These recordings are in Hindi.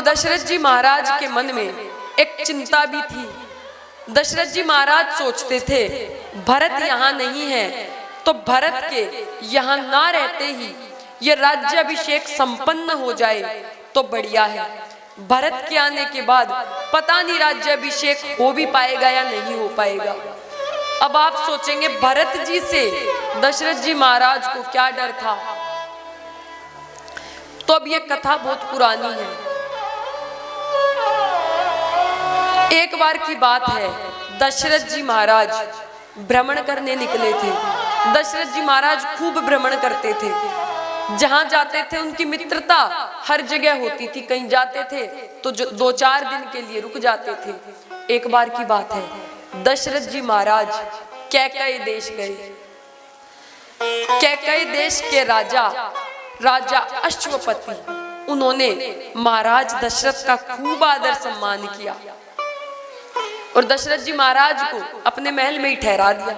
दशरथ जी महाराज के मन में एक चिंता भी थी। दशरथ जी महाराज सोचते थे भरत यहाँ नहीं है तो भरत के यहाँ ना रहते ही ये राज्याभिषेक संपन्न हो जाए तो बढ़िया है। भरत के आने के बाद पता नहीं राज्याभिषेक हो भी पाएगा या नहीं हो पाएगा। अब आप सोचेंगे भरत जी से दशरथ जी महाराज को क्या डर था। तो अब ये कथा बहुत पुरानी है। एक बार की बात है, दशरथ जी महाराज भ्रमण करने निकले थे। दशरथ जी महाराज खूब भ्रमण करते थे, जहां जाते थे उनकी मित्रता हर जगह होती थी। कहीं जाते थे तो 2-4 दिन के लिए रुक जाते थे। एक बार की बात है, दशरथ जी महाराज कैकई देश गए। कैकई देश के राजा अश्वपति, उन्होंने महाराज दशरथ का खूब आदर सम्मान किया और दशरथ जी महाराज को अपने महल में ही ठहरा दिया।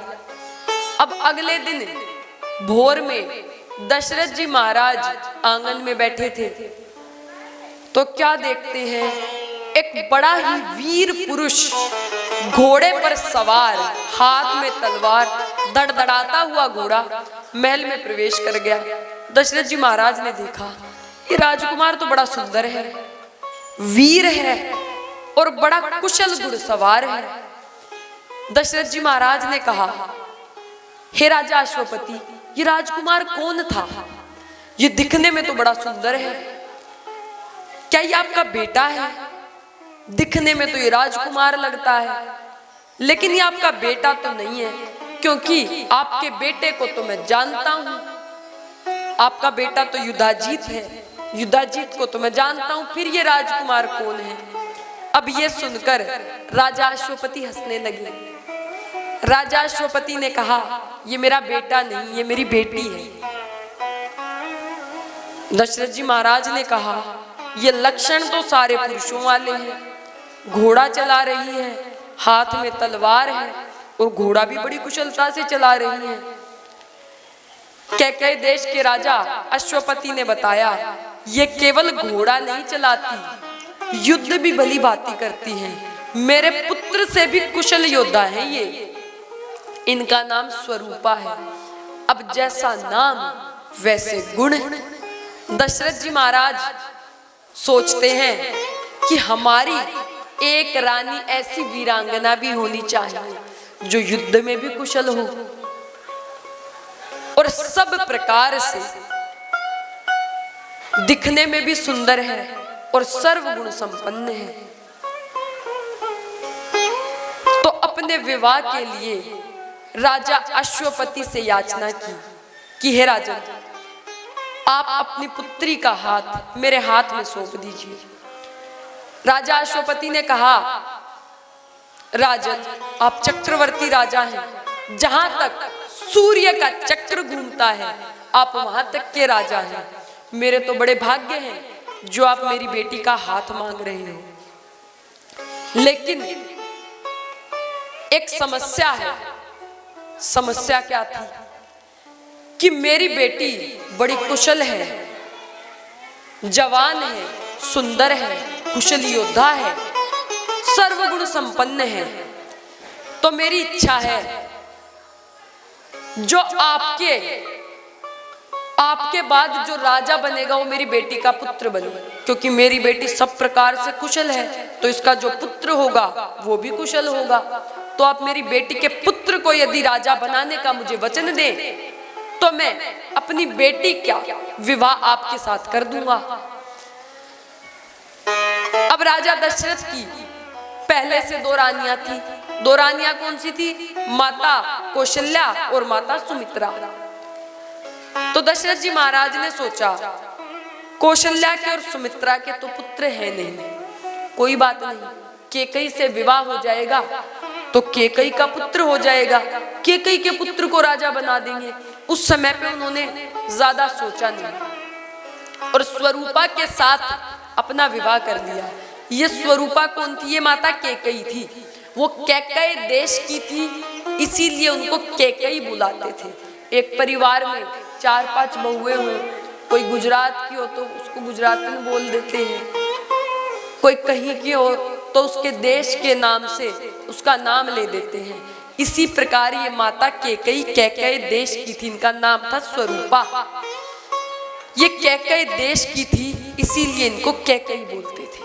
अब अगले दिन भोर में दशरथ जी महाराज आंगन में बैठे थे तो क्या देखते हैं, एक बड़ा ही वीर पुरुष घोड़े पर सवार, हाथ में तलवार, धड़धड़ाता हुआ घोड़ा महल में प्रवेश कर गया। दशरथ जी महाराज ने देखा ये राजकुमार तो बड़ा सुंदर है, वीर है और बड़ा कुशल घुड़सवार है। दशरथ जी महाराज ने कहा, हे राजा अश्वपति, ये राजकुमार कौन था? ये दिखने में तो बड़ा सुंदर है, क्या ये आपका बेटा है? दिखने में तो ये राजकुमार लगता है, लेकिन ये आपका बेटा तो नहीं है, क्योंकि आपके बेटे को तो मैं जानता हूं। आपका बेटा तो युधाजीत है, युधाजीत को तो मैं जानता हूं, फिर ये राजकुमार कौन है? अब ये सुनकर राजा अश्वपति हंसने लगे। राजा अश्वपति ने कहा, ये मेरा बेटा नहीं, ये मेरी बेटी है। दशरथ जी महाराज ने कहा, ये लक्षण तो सारे पुरुषों वाले हैं, घोड़ा चला रही है, हाथ में तलवार है और घोड़ा भी बड़ी कुशलता से चला रही है। कैकई देश के राजा अश्वपति ने बताया, ये केवल घोड़ा नहीं चलाती, युद्ध भी भली भांति करती है, मेरे पुत्र से भी कुशल योद्धा है ये, इनका नाम स्वरूपा है। अब जैसा नाम वैसे गुण। दशरथ जी महाराज सोचते हैं कि हमारी एक रानी ऐसी वीरांगना भी होनी चाहिए जो युद्ध में भी कुशल हो और सब प्रकार से दिखने में भी सुंदर है और सर्वगुण संपन्न है। तो अपने विवाह के लिए राजा अश्वपति से याचना की कि हे राजन, आप अपनी पुत्री का हाथ मेरे हाथ में सौंप दीजिए। राजा अश्वपति ने कहा, राजन आप चक्रवर्ती राजा हैं, जहां तक सूर्य का चक्र घूमता है आप वहां तक के राजा हैं। मेरे तो बड़े भाग्य हैं जो आप मेरी बेटी का हाथ मांग रहे हो, लेकिन एक समस्या है। समस्या क्या थी कि मेरी बेटी बड़ी कुशल है, जवान है, सुंदर है, कुशल योद्धा है, सर्वगुण संपन्न है। तो मेरी इच्छा है जो आपके बाद जो राजा बनेगा वो मेरी बेटी का पुत्र बने, क्योंकि मेरी बेटी सब प्रकार से कुशल है, तो इसका जो पुत्र होगा वो भी कुशल होगा। तो आप मेरी बेटी के पुत्र को यदि राजा बनाने का मुझे वचन दें तो मैं अपनी बेटी का विवाह आपके साथ कर दूंगा। अब राजा दशरथ की पहले से 2 रानियां थी। 2 रानियां कौन सी थी? माता कौशल्या और माता सुमित्रा। तो दशरथ जी महाराज ने सोचा, कौशल्या के और सुमित्रा के तो पुत्र है नहीं, कोई बात नहीं, कैकई से विवाह हो जाएगा तो कैकई का पुत्र हो जाएगा, कैकई के पुत्र को राजा बना देंगे। उस समय पे उन्होंने ज्यादा सोचा नहीं और स्वरूपा के साथ अपना विवाह कर लिया। ये स्वरूपा कौन थी? ये माता कैकई थी। वो कैकई देश की थी, इसीलिए उनको कैकई बुलाते थे। एक परिवार में 4-5 बहुएं हुई, कोई गुजरात की हो तो उसको गुजराती में बोल देते हैं, कोई कहीं की हो तो उसके देश के नाम से उसका नाम ले देते हैं। इसी प्रकार ये माता कैकेयी देश की थी, इनका नाम था स्वरूपा। ये कैकेयी देश की थी, इसीलिए इनको कैकेयी बोलते थे।